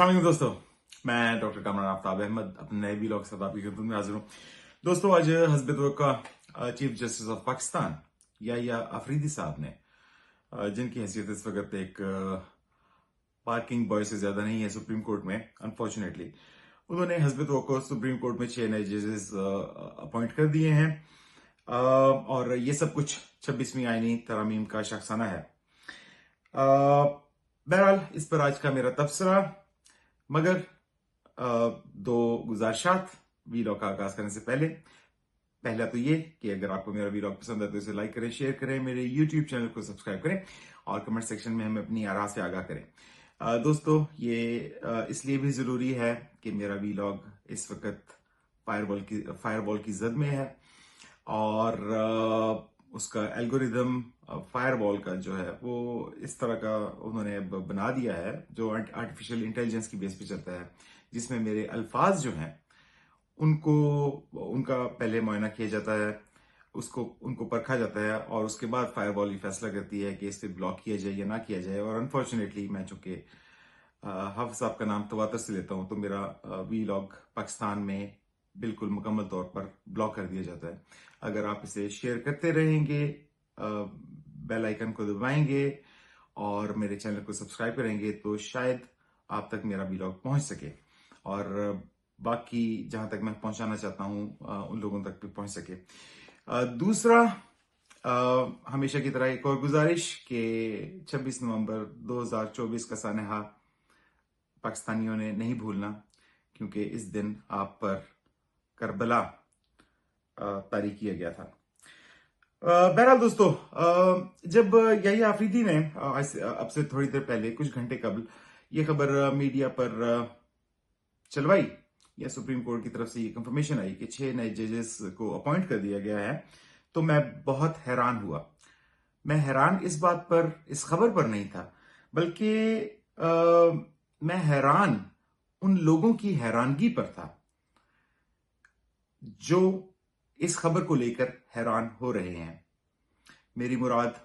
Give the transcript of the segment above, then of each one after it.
अस्सलाम वालेकुम दोस्तों, मैं डॉक्टर कामरान आफ्ताब अहमद अपने नए व्लॉग के साथ आपकी खिदमत में हाजिर हूँ। दोस्तों, आज हस्ब तवक्का चीफ जस्टिस ऑफ पाकिस्तान या अफरीदी साहब ने, जिनकी हैसियत इस वक्त एक पार्किंग बॉय से ज्यादा नहीं है सुप्रीम कोर्ट में, अनफॉर्चुनेटली उन्होंने हस्ब तवक्का सुप्रीम कोर्ट में 6 नए जजेस अपॉइंट कर दिए हैं। और ये सब कुछ 26वीं आईनी तरमीम का शख्साना है। बहरहाल इस पर आज का मेरा तबसरा, मगर दो गुजारिशात वीलॉग का आगाज करने से पहला तो ये कि अगर आपको मेरा वीलॉग पसंद है तो इसे लाइक करें, शेयर करें, मेरे यूट्यूब चैनल को सब्सक्राइब करें और कमेंट सेक्शन में हमें अपनी आरा से आगाह करें। दोस्तों, ये इसलिए भी जरूरी है कि मेरा वीलॉग इस वक्त फायरवॉल की जद में है और उसका एल्गोरिदम फायरवॉल का जो है वो इस तरह का उन्होंने बना दिया है जो आर्टिफिशियल इंटेलिजेंस की बेस पे चलता है, जिसमें मेरे अल्फाज जो हैं उनका पहले मुआयना किया जाता है, उनको परखा जाता है और उसके बाद फायरवॉल ये फैसला करती है कि इस पर ब्लॉक किया जाए या ना किया जाए। और अनफॉर्चुनेटली मैं चूंकि हाफिज साहब का नाम तवातर से लेता हूं तो मेरा वीलॉग पाकिस्तान में बिल्कुल मुकम्मल तौर पर ब्लॉक कर दिया जाता है। अगर आप इसे शेयर करते रहेंगे, बेल आइकन को दबाएंगे और मेरे चैनल को सब्सक्राइब करेंगे तो शायद आप तक मेरा वीलॉग पहुंच सके और बाकी जहां तक मैं पहुंचाना चाहता हूं उन लोगों तक भी पहुंच सके। दूसरा, हमेशा की तरह एक और गुजारिश कि 26 नवंबर 2024 का सानहा पाकिस्तानियों ने नहीं भूलना, क्योंकि इस दिन आप पर करबला तारी किया गया था। बहरहाल दोस्तों, जब यही आफरीदी ने अब से थोड़ी देर पहले, कुछ घंटे कबल, ये खबर मीडिया पर चलवाई या सुप्रीम कोर्ट की तरफ से ये कंफर्मेशन आई कि 6 नए जजेस को अपॉइंट कर दिया गया है, तो मैं बहुत हैरान हुआ। मैं हैरान इस बात पर, इस खबर पर नहीं था, बल्कि मैं हैरान उन लोगों की हैरानगी पर था जो इस खबर को लेकर हैरान हो रहे हैं। मेरी मुराद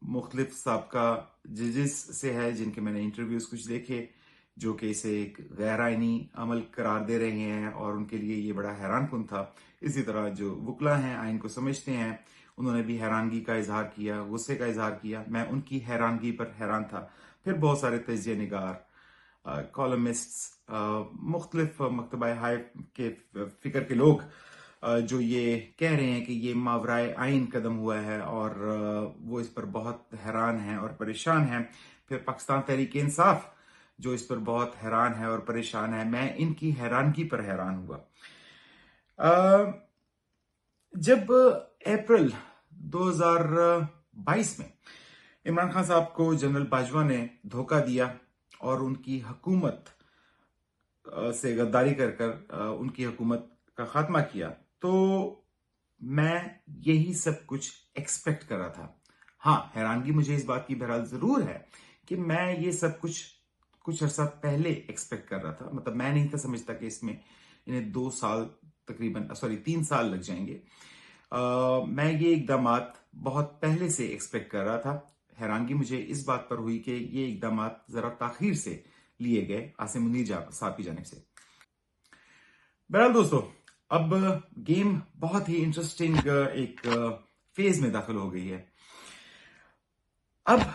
मुख्तलिफ साबका जजेस से है जिनके मैंने इंटरव्यूज कुछ देखे, जो कि इसे एक गैर आईनी अमल करार दे रहे हैं और उनके लिए ये बड़ा हैरानकुन था। इसी तरह जो वकला हैं, आइन को समझते हैं, उन्होंने भी हैरानगी का इजहार किया, गुस्से का इजहार किया। मैं उनकी हैरानगी पर हैरान था। फिर बहुत सारे तजिया निगार, कॉलमिस्ट्स, मुख्तलिफ मकतबा हाय के फिक्र के लोग जो ये कह रहे हैं कि ये मावराए आइन कदम हुआ है और वो इस पर बहुत हैरान हैं और परेशान हैं। फिर पाकिस्तान तहरीक इंसाफ जो इस पर बहुत हैरान है और परेशान है। मैं इनकी हैरानगी पर हैरान हुआ। जब अप्रैल 2022 में इमरान खान साहब को जनरल बाजवा ने धोखा दिया और उनकी हुकूमत से गद्दारी कर उनकी हुकूमत का खात्मा किया, तो मैं यही सब कुछ एक्सपेक्ट कर रहा था। हाँ, हैरानगी मुझे इस बात की बहरहाल जरूर है कि मैं ये सब कुछ अर्सा पहले एक्सपेक्ट कर रहा था। मतलब मैं नहीं था समझता कि इसमें इन्हें 2 साल तकरीबन 3 साल लग जाएंगे। मैं ये इकदामात बहुत पहले से एक्सपेक्ट कर रहा था। हैरानगी मुझे इस बात पर हुई कि ये इकदामात जरा ताखीर से लिए गए आसिम मुनीर साहब की जानिब से। बहरहाल दोस्तों, अब गेम बहुत ही इंटरेस्टिंग एक फेज में दाखिल हो गई है। अब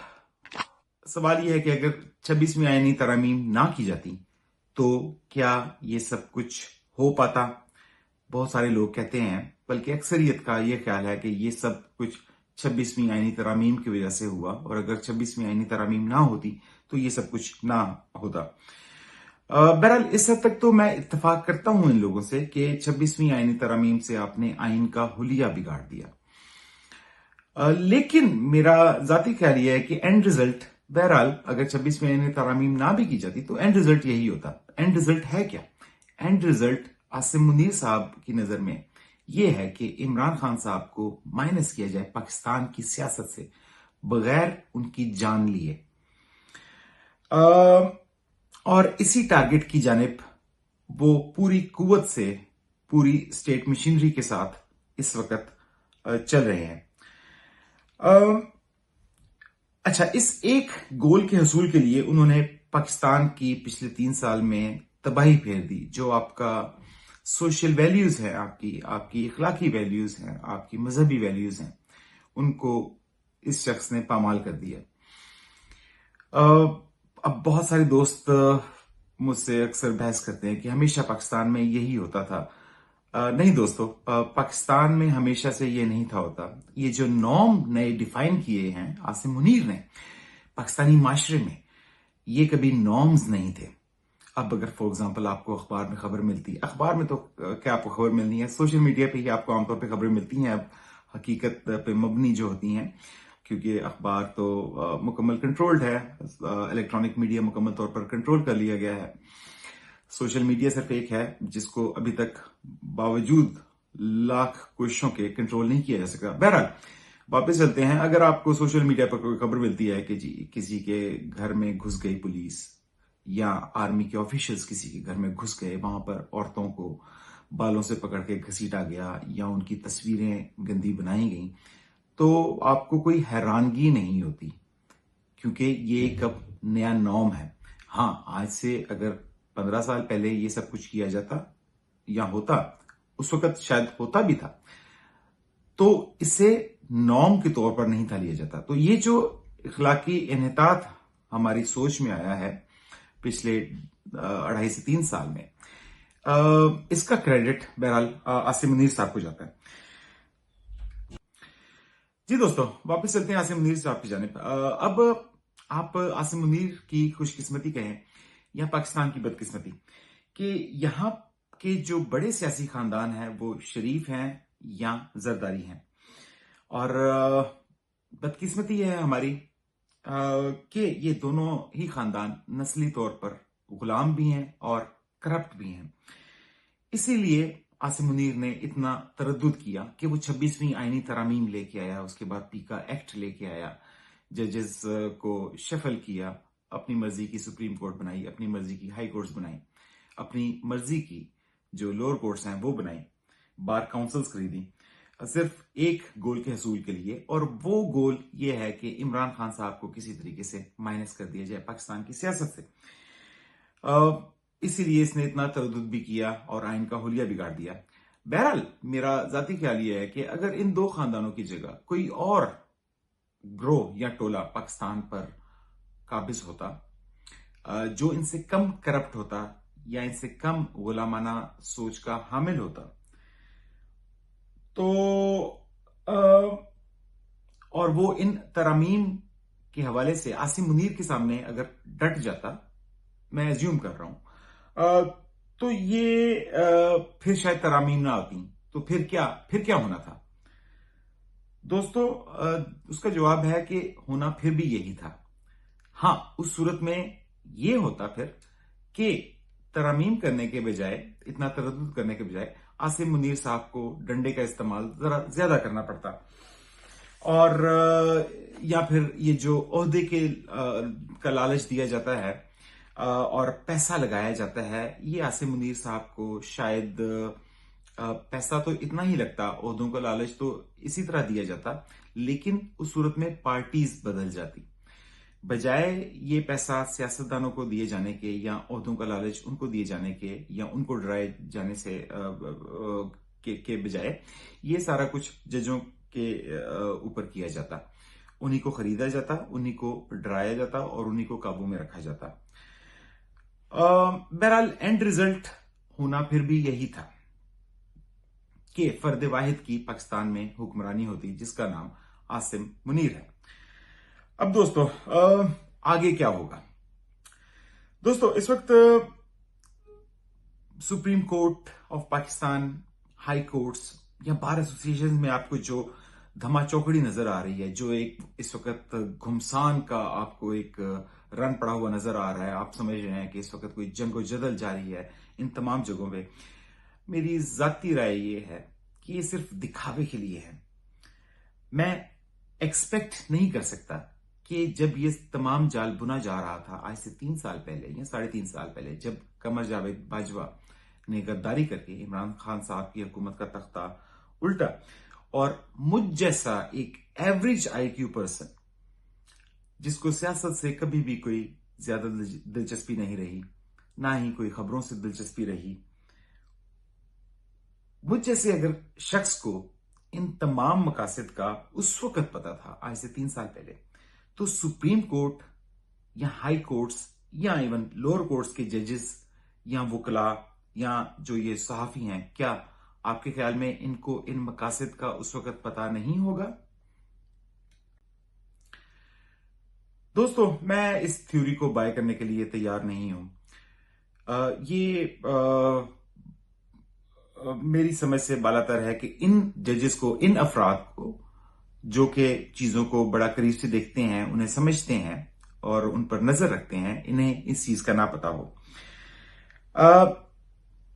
सवाल यह है कि अगर 26वीं आईनी तरमीम ना की जाती तो क्या ये सब कुछ हो पाता? बहुत सारे लोग कहते हैं, बल्कि अक्सरियत का यह ख्याल है कि ये सब कुछ 26वीं आईनी तरमीम की वजह से हुआ और अगर 26वीं आईनी तरमीम ना होती तो ये सब कुछ ना होता। बहरहाल इस हद तक तो मैं इत्तेफाक करता हूं इन लोगों से कि 26वीं आईनी तरमीम से आपने आइन का हुलिया बिगाड़ दिया। लेकिन मेरा जाती ख्याल यह है कि एंड रिजल्ट, बहरहाल अगर 26वीं आईनी तरमीम ना भी की जाती तो एंड रिजल्ट यही होता। एंड रिजल्ट है क्या? एंड रिजल्ट आसिम मुनीर साहब की नजर में यह है कि इमरान खान साहब को माइनस किया जाए पाकिस्तान की सियासत से बगैर उनकी जान लिए। और इसी टारगेट की जानिब वो पूरी कुव्वत से, पूरी स्टेट मशीनरी के साथ इस वक्त चल रहे हैं। अच्छा, इस एक गोल के हसूल के लिए उन्होंने पाकिस्तान की पिछले 3 साल में तबाही फेर दी। जो आपका सोशल वैल्यूज है, आपकी आपकी इखलाकी वैल्यूज हैं, आपकी मजहबी वैल्यूज हैं, उनको इस शख्स ने पामाल कर दिया। अब बहुत सारे दोस्त मुझसे अक्सर बहस करते हैं कि हमेशा पाकिस्तान में यही होता था। नहीं दोस्तों, पाकिस्तान में हमेशा से ये नहीं था होता। ये जो नॉर्म नए डिफाइन किए हैं आसिम मुनीर ने पाकिस्तानी माशरे में, ये कभी नॉर्म्स नहीं थे। अब अगर फॉर एग्जांपल आपको अखबार में खबर मिलती है, अखबार में तो क्या आपको खबर मिलनी है, सोशल मीडिया पे ही आपको आमतौर पे खबरें मिलती हैं अब, हकीकत पे मबनी जो होती हैं, क्योंकि अखबार तो मुकम्मल कंट्रोल्ड है, इलेक्ट्रॉनिक मीडिया मुकम्मल तौर पर कंट्रोल कर लिया गया है। सोशल मीडिया सिर्फ एक है जिसको अभी तक बावजूद लाख कोशिशों के कंट्रोल नहीं किया जा सका। बहरहाल वापस चलते हैं। अगर आपको सोशल मीडिया पर कोई खबर मिलती है कि जी किसी के घर में घुस गई पुलिस, या आर्मी के ऑफिशियल्स किसी के घर में घुस गए, वहां पर औरतों को बालों से पकड़ के घसीटा गया या उनकी तस्वीरें गंदी बनाई गई, तो आपको कोई हैरानगी नहीं होती, क्योंकि ये एक अब नया नॉर्म है। हाँ, आज से अगर 15 साल पहले ये सब कुछ किया जाता या होता, उस वक्त शायद होता भी था, तो इसे नॉर्म के तौर पर नहीं था लिया जाता। तो ये जो इखलाकी इन्हितात हमारी सोच में आया है पिछले 2.5 से 3 साल में, इसका क्रेडिट बहरहाल आसिम मुनीर साहब को जाता है। जी दोस्तों, वापस चलते हैं आसिम मुनीर साहब की जानिब। अब आप आसिम मुनीर की खुशकिस्मती कहें या पाकिस्तान की बदकिस्मती, कि यहाँ के जो बड़े सियासी खानदान हैं वो शरीफ हैं या जरदारी हैं, और बदकिस्मती यह है हमारी कि ये दोनों ही खानदान नस्ली तौर पर गुलाम भी हैं और करप्ट भी हैं। इसीलिए आसिम मुनीर ने इतना तरद्दुद किया कि वो 26वीं आईनी तरामीम लेके आया, उसके बाद पीका एक्ट लेके आया, जजेस को शफल किया, अपनी मर्जी की सुप्रीम कोर्ट बनाई, अपनी मर्जी की हाई कोर्ट्स बनाई, अपनी मर्जी की जो लोअर कोर्ट्स हैं वो बनाई, बार काउंसिल्स खरीदी, सिर्फ एक गोल के हसूल के लिए, और वो गोल ये है कि इमरान खान साहब को किसी तरीके से माइनस कर दिया जाए पाकिस्तान की सियासत से। इसीलिए इसने इतना तरद्दुद भी किया और आइन का हुलिया बिगाड़ दिया। बहरहाल मेरा जाती ख्याल यह है कि अगर इन दो खानदानों की जगह कोई और ग्रोह या टोला पाकिस्तान पर काबिज होता, जो इनसे कम करप्ट होता या इनसे कम गुलामाना सोच का हामिल होता, तो और वो इन तरामीम के हवाले से आसिम मुनीर के सामने अगर डट जाता, मैं एज्यूम कर रहा हूं, तो ये फिर शायद तरामीम ना होती, तो फिर क्या होना था दोस्तों? उसका जवाब है कि होना फिर भी यही था। हाँ, उस सूरत में ये होता फिर कि तरामीम करने के बजाय, इतना तरद्दुद करने के बजाय, आसिम मुनीर साहब को डंडे का इस्तेमाल जरा ज्यादा करना पड़ता, और या फिर ये जो ओहदे के का लालच दिया जाता है और पैसा लगाया जाता है, ये आसिम मुनीर साहब को शायद पैसा तो इतना ही लगता, ओहदों का लालच तो इसी तरह दिया जाता, लेकिन उस सूरत में पार्टीज बदल जाती। बजाय ये पैसा सियासतदानों को दिए जाने के या ओहदों का लालच उनको दिए जाने के या उनको डराए जाने से के बजाय ये सारा कुछ जजों के ऊपर किया जाता, उन्हीं को खरीदा जाता, उन्हीं को डराया जाता और उन्हीं को काबू में रखा जाता। बहरहाल एंड रिजल्ट होना फिर भी यही था कि फर्द वाहिद की पाकिस्तान में हुक्मरानी होती, जिसका नाम आसिम मुनीर है। अब दोस्तों आगे क्या होगा? दोस्तों इस वक्त supreme court of Pakistan, high courts या बार एसोसिएशन में आपको जो धमाचौकड़ी नजर आ रही है, जो एक इस वक्त घुमसान का आपको एक रन पड़ा हुआ नजर आ रहा है, आप समझ रहे हैं कि इस वक्त कोई जंगोजदल जारी है इन तमाम जगहों पे, मेरी जाती राय ये है कि ये सिर्फ दिखावे के लिए है। मैं एक्सपेक्ट नहीं कर सकता कि जब ये तमाम जाल बुना जा रहा था आज से 3 साल पहले या 3.5 साल पहले, जब कमर जावेद बाजवा ने गद्दारी करके इमरान खान साहब की हुकूमत का तख्ता उल्टा और मुझ जैसा एक एवरेज IQ पर्सन, जिसको सियासत से कभी भी कोई ज्यादा दिलचस्पी नहीं रही, ना ही कोई खबरों से दिलचस्पी रही। मुझ जैसे अगर शख्स को इन तमाम मकासद का उस वक्त पता था, आज से 3 साल पहले, तो सुप्रीम कोर्ट या हाई कोर्ट्स या इवन लोअर कोर्ट्स के जजेस या वकला या जो ये सहाफी हैं, क्या आपके ख्याल में इनको इन मकासद का उस वक्त पता नहीं होगा? दोस्तों, मैं इस थ्योरी को बाय करने के लिए तैयार नहीं हूं। मेरी समझ से बालातर है कि इन जजेस को, इन अफराद को जो कि चीजों को बड़ा करीब से देखते हैं, उन्हें समझते हैं और उन पर नजर रखते हैं, इन्हें इस चीज का ना पता हो।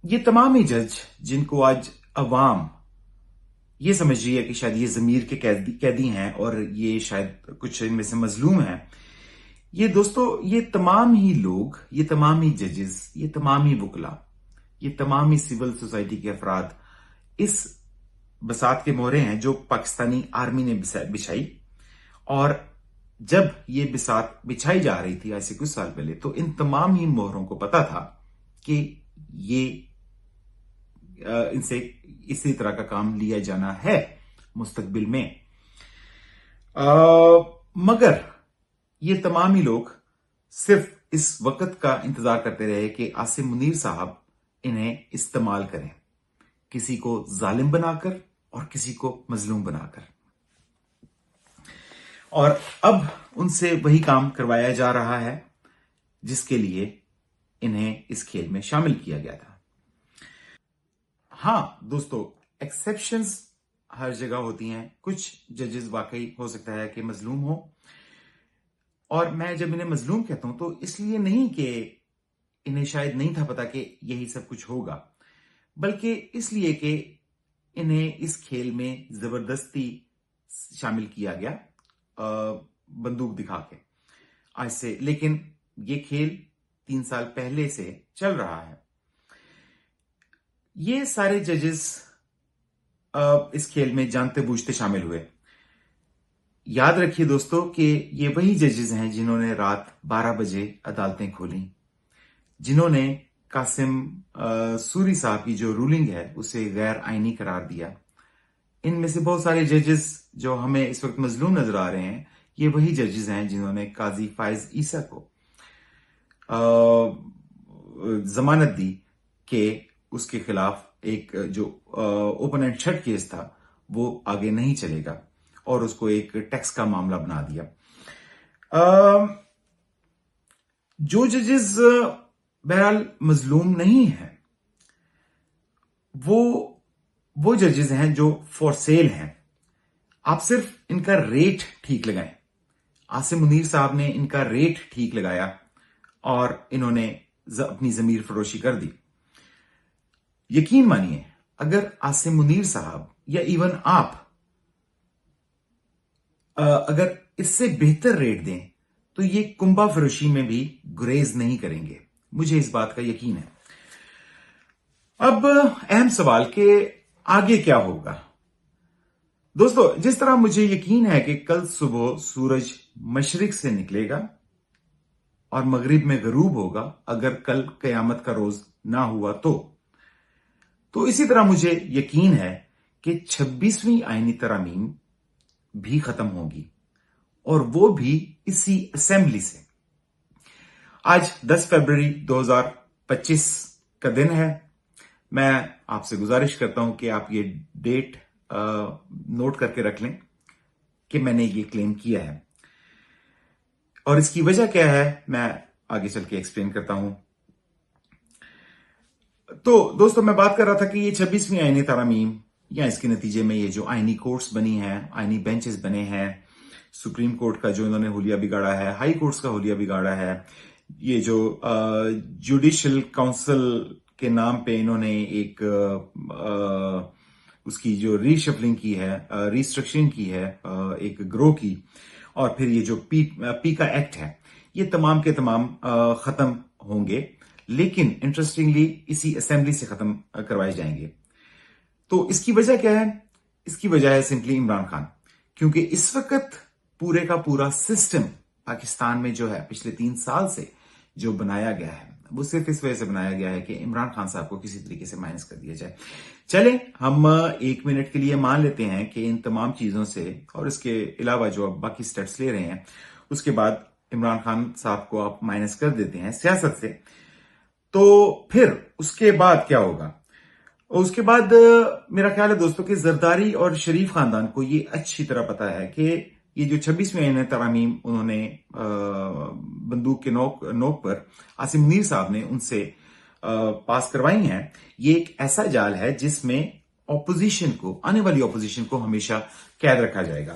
ये तमाम ही जज जिनको आज अवाम ये समझ रही है कि शायद ये जमीर के कैदी हैं और ये शायद कुछ इनमें से मजलूम हैं, ये दोस्तों, ये तमाम ही लोग, ये तमाम ही जजेस, ये तमाम ही वकला, ये तमाम ही सिविल सोसाइटी के अफराद इस बसात के मोहरे हैं जो पाकिस्तानी आर्मी ने बिछाई। और जब ये बिसात बिछाई जा रही थी आज से कुछ साल पहले, तो इन तमाम ही मोहरों को पता था कि ये इनसे इसी तरह का काम लिया जाना है मुस्तकबिल में। मगर ये तमाम ही लोग सिर्फ इस वक्त का इंतजार करते रहे कि आसिम मुनीर साहब इन्हें इस्तेमाल करें, किसी को जालिम बनाकर और किसी को मजलूम बनाकर। और अब उनसे वही काम करवाया जा रहा है जिसके लिए इन्हें इस खेल में शामिल किया गया था। हां दोस्तों, एक्सेप्शंस हर जगह होती हैं। कुछ जजेस वाकई हो सकता है कि मजलूम हो, और मैं जब इन्हें मजलूम कहता हूं तो इसलिए नहीं कि इन्हें शायद नहीं था पता कि यही सब कुछ होगा, बल्कि इसलिए कि इन्हें इस खेल में जबरदस्ती शामिल किया गया बंदूक दिखा के आज से। लेकिन ये खेल 3 साल पहले से चल रहा है। ये सारे जजेस इस खेल में जानते बूझते शामिल हुए। याद रखिए दोस्तों कि ये वही जजेस हैं जिन्होंने रात 12 बजे अदालतें खोली, जिन्होंने कासिम सूरी साहब की जो रूलिंग है उसे गैर आईनी करार दिया। इनमें से बहुत सारे जजेस जो हमें इस वक्त मजलूम नजर आ रहे हैं, ये वही जजेस हैं जिन्होंने काजी फायज ईसा को जमानत दी कि उसके खिलाफ एक जो ओपन एंड शट केस था वो आगे नहीं चलेगा, और उसको एक टैक्स का मामला बना दिया। जो जजेस बहरहाल मजलूम नहीं है, वो जजेस हैं जो फॉर सेल हैं। आप सिर्फ इनका रेट ठीक लगाएं। आसिम मुनीर साहब ने इनका रेट ठीक लगाया और इन्होंने अपनी जमीर फरोशी कर दी। यकीन मानिए, अगर आसिम मुनीर साहब या इवन आप अगर इससे बेहतर रेट दें तो ये कुंभा फरोशी में भी गुरेज नहीं करेंगे, मुझे इस बात का यकीन है। अब अहम सवाल कि आगे क्या होगा। दोस्तों, जिस तरह मुझे यकीन है कि कल सुबह सूरज मशरिक से निकलेगा और मगरिब में गरूब होगा, अगर कल कयामत का रोज ना हुआ तो इसी तरह मुझे यकीन है कि 26वीं आईनी तरामीम भी खत्म होगी, और वो भी इसी असेंबली से। आज 10 फरवरी 2025 का दिन है। मैं आपसे गुजारिश करता हूं कि आप ये डेट नोट करके रख लें कि मैंने ये क्लेम किया है, और इसकी वजह क्या है मैं आगे चल के एक्सप्लेन करता हूं। तो दोस्तों, मैं बात कर रहा था कि ये 26वीं आईनी तरामीम या इसके नतीजे में ये जो आईनी कोर्ट्स बनी हैं, आईनी बेंचेस बने हैं, सुप्रीम कोर्ट का जो इन्होंने हुलिया बिगाड़ा है, हाई कोर्ट्स का हुलिया बिगाड़ा है, ये जो जुडिशियल काउंसिल के नाम पे इन्होंने एक उसकी जो रीशफलिंग की है, रिस्ट्रक्चरिंग की है एक ग्रो की, और फिर ये जो पीका एक्ट है, ये तमाम के तमाम खत्म होंगे, लेकिन इंटरेस्टिंगली इसी असेंबली से खत्म करवाए जाएंगे। तो इसकी वजह क्या है? इसकी वजह है सिंपली इमरान खान, क्योंकि इस वक्त पूरे का पूरा सिस्टम पाकिस्तान में जो है पिछले 3 साल से जो बनाया गया है वो सिर्फ इस वजह से बनाया गया है कि इमरान खान साहब को किसी तरीके से माइनस कर दिया जाए। चले हम 1 मिनट के लिए मान लेते हैं कि इन तमाम चीजों से और इसके अलावा जो अब बाकी स्टेप्स ले रहे हैं उसके बाद इमरान खान साहब को आप माइनस कर देते हैं सियासत से, तो फिर उसके बाद क्या होगा? और उसके बाद मेरा ख्याल है दोस्तों कि जरदारी और शरीफ खानदान को ये अच्छी तरह पता है कि ये जो 26वें तरमीम उन्होंने बंदूक के नोक पर आसिम मुनीर साहब ने उनसे पास करवाई हैं, ये एक ऐसा जाल है जिसमें ऑपोजिशन को, आने वाली ऑपोजिशन को हमेशा कैद रखा जाएगा।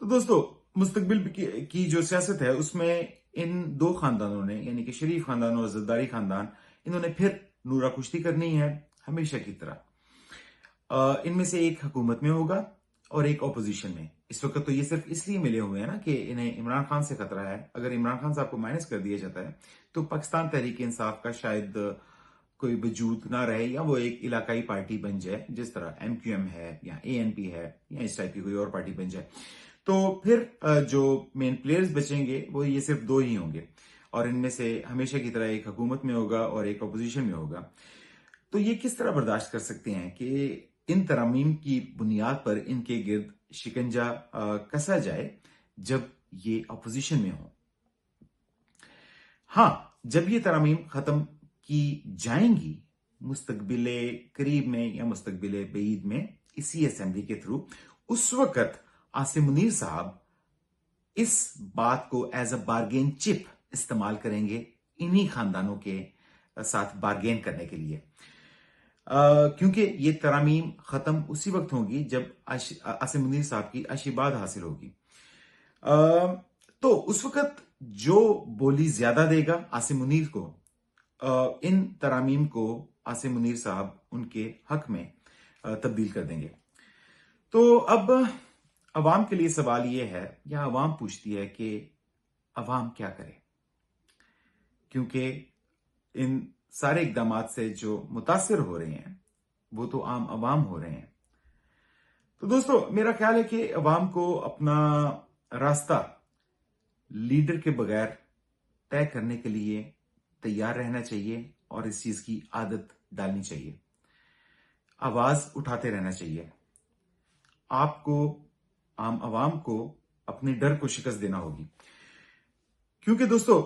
तो दोस्तों मुस्तकबिल की जो सियासत है उसमें इन दो खानदानों ने, यानी कि शरीफ खानदान और जरदारी खानदान, इन्होंने फिर नूरा कुश्ती करनी है हमेशा की तरह। इनमें से एक हुकूमत में होगा और एक ऑपोजिशन में। इस वक्त तो ये सिर्फ इसलिए मिले हुए हैं ना कि इन्हें इमरान खान से खतरा है। अगर इमरान खान साहब को माइनस कर दिया जाता है तो पाकिस्तान तहरीक इंसाफ का शायद कोई वजूद ना रहे या वो एक इलाकाई पार्टी बन जाए, जिस तरह MQM है या ANP है या इस टाइप की कोई और पार्टी बन जाए। तो फिर जो मेन प्लेयर्स बचेंगे वो ये सिर्फ दो ही होंगे और इनमें से हमेशा की तरह एक हुकूमत में होगा और एक अपोजिशन में होगा। तो ये किस तरह बर्दाश्त कर सकते हैं कि इन तरमीम की बुनियाद पर इनके गिर्द शिकंजा कसा जाए जब ये अपोजिशन में हो? हाँ, जब ये तरमीम खत्म की जाएंगी मुस्तकबिले करीब में या मुस्तकबिले बईद में इसी असेंबली के थ्रू, उस वक्त आसिम मुनीर साहब इस बात को एज अ बार्गेन चिप इस्तेमाल करेंगे इन्हीं खानदानों के साथ बार्गेन करने के लिए। क्योंकि ये तरामीम खत्म उसी वक्त होगी जब आसिम मुनीर साहब की आशीर्वाद हासिल होगी। तो उस वक्त जो बोली ज्यादा देगा आसिम मुनीर को, इन तरामीम को आसिम मुनीर साहब उनके हक में तब्दील कर देंगे। तो अब अवाम के लिए सवाल यह है, या अवाम पूछती है कि अवाम क्या करे, क्योंकि इन सारे इकदाम से जो मुतासिर हो रहे हैं वो तो आम अवाम हो रहे हैं। तो दोस्तों मेरा ख्याल है कि अवाम को अपना रास्ता लीडर के बगैर तय करने के लिए तैयार रहना चाहिए और इस चीज की आदत डालनी चाहिए। आवाज उठाते रहना चाहिए। आपको, आम अवाम को, अपने डर को शिकस्त देना होगी, क्योंकि दोस्तों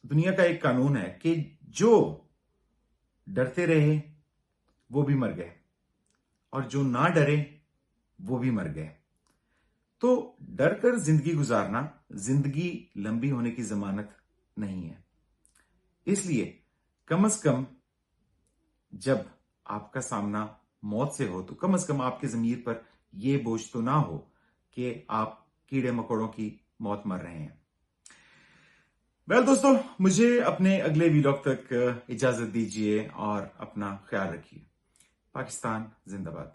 दुनिया का एक कानून है कि जो डरते रहे वो भी मर गए और जो ना डरे वो भी मर गए। तो डर कर जिंदगी गुजारना जिंदगी लंबी होने की जमानत नहीं है। इसलिए कम से कम जब आपका सामना मौत से हो तो कम से कम आपके जमीर पर यह बोझ तो ना हो कि आप कीड़े मकोड़ों की मौत मर रहे हैं। दोस्तों मुझे अपने अगले वीलॉग तक इजाजत दीजिए और अपना ख्याल रखिए। पाकिस्तान जिंदाबाद।